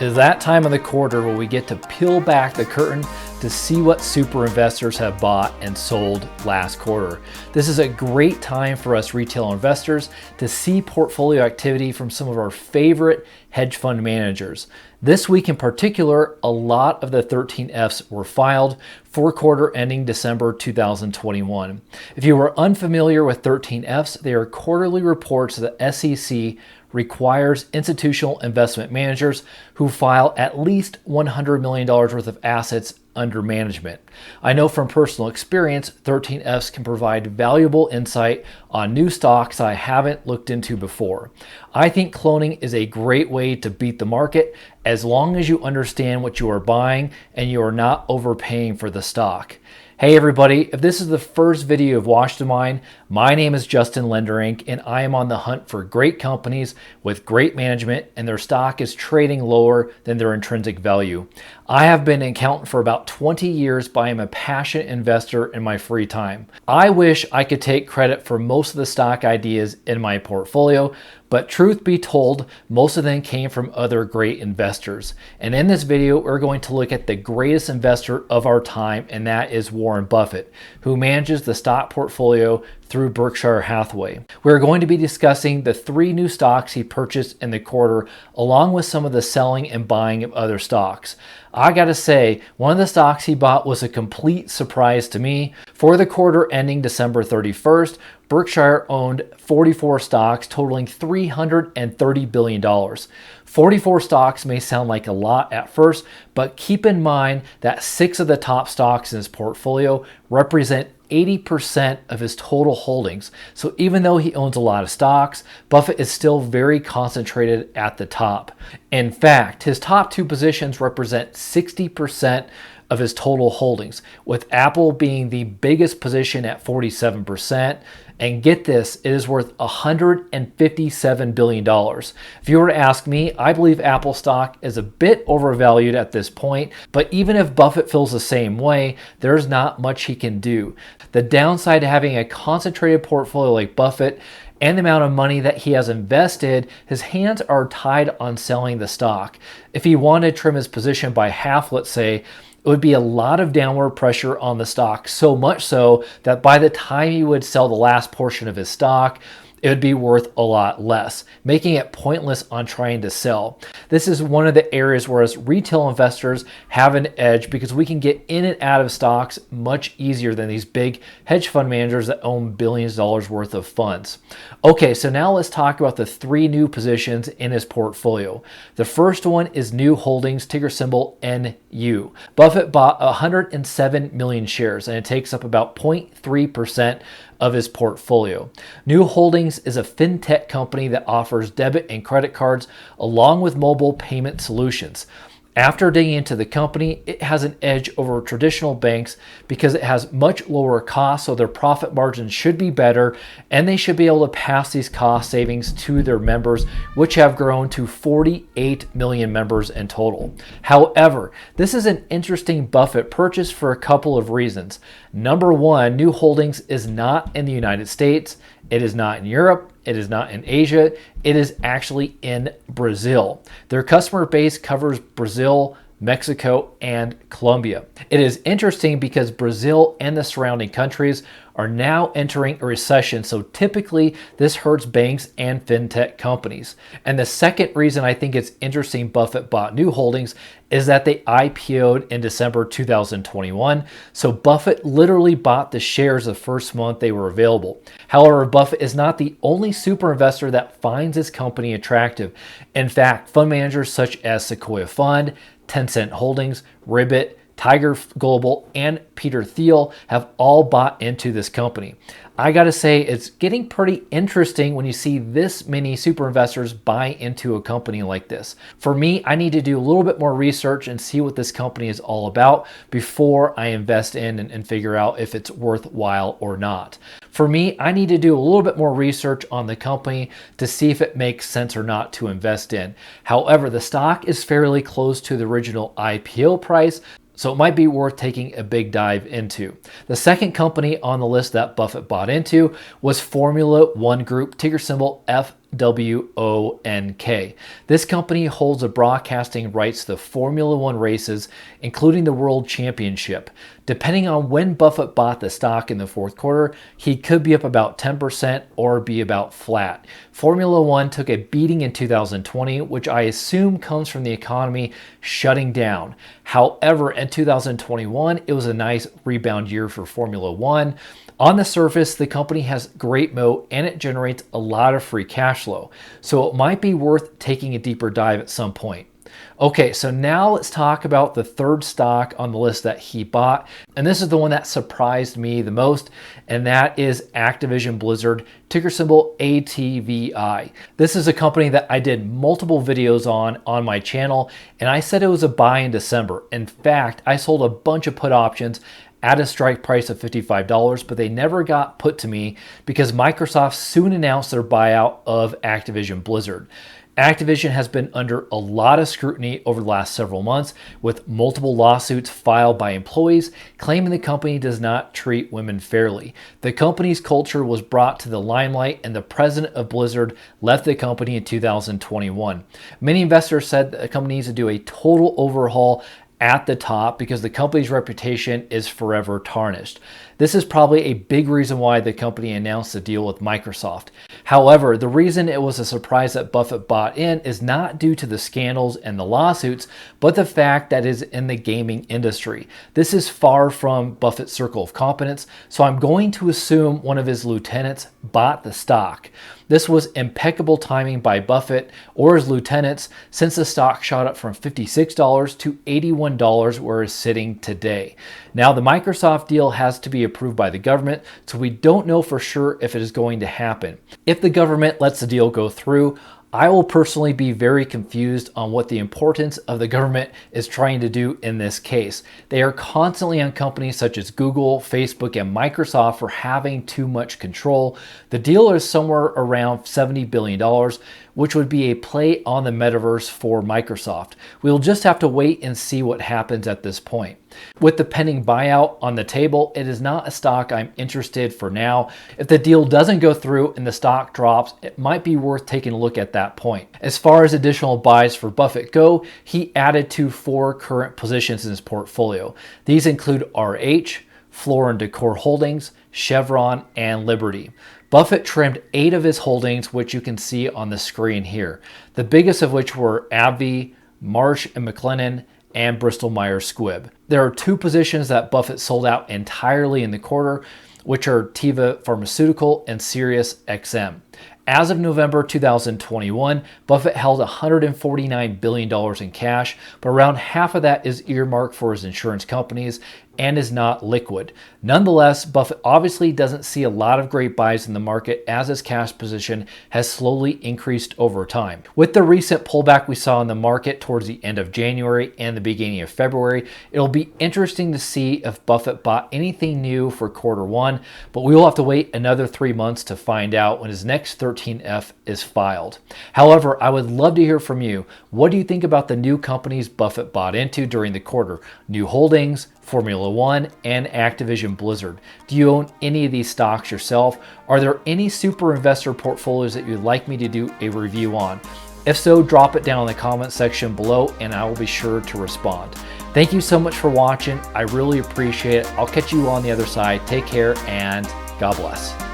Is that time of the quarter where we get to peel back the curtain to see what super investors have bought and sold last quarter. This is a great time for us retail investors to see portfolio activity from some of our favorite hedge fund managers. This week in particular, a lot of the 13Fs were filed for quarter ending December 2021. If you are unfamiliar with 13Fs, they are quarterly reports that the SEC requires institutional investment managers who file at least $100 million worth of assets under management. I know from personal experience, 13Fs can provide valuable insight on new stocks I haven't looked into before. I think cloning is a great way to beat the market as long as you understand what you are buying and you are not overpaying for the stock. Hey everybody, if this is the first video you've watched of mine, my name is Justin Lender Inc. and I am on the hunt for great companies with great management and their stock is trading lower than their intrinsic value. I have been an accountant for about 20 years, but I am a passionate investor in my free time. I wish I could take credit for most of the stock ideas in my portfolio, but truth be told, most of them came from other great investors. And in this video, we're going to look at the greatest investor of our time, and that is Warren Buffett, who manages the stock portfolio through Berkshire Hathaway. We're going to be discussing the 3 new stocks he purchased in the quarter, along with some of the selling and buying of other stocks. I gotta say, one of the stocks he bought was a complete surprise to me. For the quarter ending December 31st, Berkshire owned 44 stocks totaling $330 billion. 44 stocks may sound like a lot at first, but keep in mind that 6 of the top stocks in his portfolio represent 80% of his total holdings. So even though he owns a lot of stocks, Buffett is still very concentrated at the top. In fact, his top 2 positions represent 60% of his total holdings, with Apple being the biggest position at 47%. And get this, it is worth $157 billion. If you were to ask me, I believe Apple stock is a bit overvalued at this point, but even if Buffett feels the same way, there's not much he can do. The downside to having a concentrated portfolio like Buffett and the amount of money that he has invested, his hands are tied on selling the stock. If he wanted to trim his position by half, let's say, it would be a lot of downward pressure on the stock, so much so that by the time he would sell the last portion of his stock, it would be worth a lot less, making it pointless on trying to sell. This is one of the areas where us retail investors have an edge because we can get in and out of stocks much easier than these big hedge fund managers that own billions of dollars worth of funds. Okay, so now let's talk about the 3 new positions in his portfolio. The first one is New Holdings, ticker symbol NU. Buffett bought 107 million shares and it takes up about 0.3% of his portfolio. New Holdings is a fintech company that offers debit and credit cards along with mobile payment solutions. After digging into the company, it has an edge over traditional banks because it has much lower costs, so their profit margins should be better, and they should be able to pass these cost savings to their members, which have grown to 48 million members in total. However, this is an interesting Buffett purchase for a couple of reasons. Number one, New Holdings is not in the United States, it is not in Europe, it is not in Asia, it is actually in Brazil. Their customer base covers Brazil, Mexico, and Colombia. It is interesting because Brazil and the surrounding countries are now entering a recession, so typically this hurts banks and fintech companies. And the second reason I think it's interesting Buffett bought New Holdings is that they IPO'd in December 2021, so Buffett literally bought the shares the first month they were available. However, Buffett is not the only super investor that finds this company attractive. In fact, fund managers such as Sequoia Fund, Tencent Holdings, Ribbit, Tiger Global, and Peter Thiel have all bought into this company. I gotta say, it's getting pretty interesting when you see this many super investors buy into a company like this. For me, I need to do a little bit more research and see what this company is all about before I invest in and figure out if it's worthwhile or not. For me, I need to do a little bit more research on the company to see if it makes sense or not to invest in. However, the stock is fairly close to the original IPO price, so it might be worth taking a big dive into. The second company on the list that Buffett bought into was Formula One Group, ticker symbol FWONK. This company holds the broadcasting rights to the Formula One races, including the World Championship. Depending on when Buffett bought the stock in the fourth quarter, he could be up about 10% or be about flat. Formula One took a beating in 2020, which I assume comes from the economy shutting down. However, in 2021, it was a nice rebound year for Formula One. On the surface, the company has great moat and it generates a lot of free cash flow, so it might be worth taking a deeper dive at some point. Okay, so now let's talk about the third stock on the list that he bought, and this is the one that surprised me the most, and that is Activision Blizzard, ticker symbol ATVI. This is a company that I did multiple videos on my channel, and I said it was a buy in December. In fact, I sold a bunch of put options at a strike price of $55, but they never got put to me because Microsoft soon announced their buyout of Activision Blizzard. Activision has been under a lot of scrutiny over the last several months, with multiple lawsuits filed by employees claiming the company does not treat women fairly. The company's culture was brought to the limelight, and the president of Blizzard left the company in 2021. Many investors said that the company needs to do a total overhaul at the top because the company's reputation is forever tarnished. This is probably a big reason why the company announced the deal with Microsoft. However, the reason it was a surprise that Buffett bought in is not due to the scandals and the lawsuits, but the fact that it is in the gaming industry. This is far from Buffett's circle of competence, so I'm going to assume one of his lieutenants bought the stock. This was impeccable timing by Buffett or his lieutenants, since the stock shot up from $56 to $81 where it's sitting today. Now, the Microsoft deal has to be approved by the government, so we don't know for sure if it is going to happen. If the government lets the deal go through, I will personally be very confused on what the importance of the government is trying to do in this case. They are constantly on companies such as Google, Facebook, and Microsoft for having too much control. The deal is somewhere around $70 billion, which would be a play on the metaverse for Microsoft. We'll just have to wait and see what happens at this point. With the pending buyout on the table, it is not a stock I'm interested for now. If the deal doesn't go through and the stock drops, it might be worth taking a look at that point. As far as additional buys for Buffett go, he added to 4 current positions in his portfolio. These include RH, Floor & Decor Holdings, Chevron, and Liberty. Buffett trimmed 8 of his holdings, which you can see on the screen here. The biggest of which were ATVI, Marsh & McLennan, and Bristol Myers Squibb. There are 2 positions that Buffett sold out entirely in the quarter, which are Teva Pharmaceutical and SiriusXM. As of November 2021, Buffett held $149 billion in cash, but around half of that is earmarked for his insurance companies and is not liquid. Nonetheless, Buffett obviously doesn't see a lot of great buys in the market as his cash position has slowly increased over time. With the recent pullback we saw in the market towards the end of January and the beginning of February, it'll be interesting to see if Buffett bought anything new for quarter 1, but we will have to wait another 3 months to find out when his next 13F is filed. However, I would love to hear from you. What do you think about the new companies Buffett bought into during the quarter? New holdings, Formula One, and Activision Blizzard. Do you own any of these stocks yourself? Are there any super investor portfolios that you'd like me to do a review on? If so, drop it down in the comment section below and I will be sure to respond. Thank you so much for watching. I really appreciate it. I'll catch you on the other side. Take care and God bless.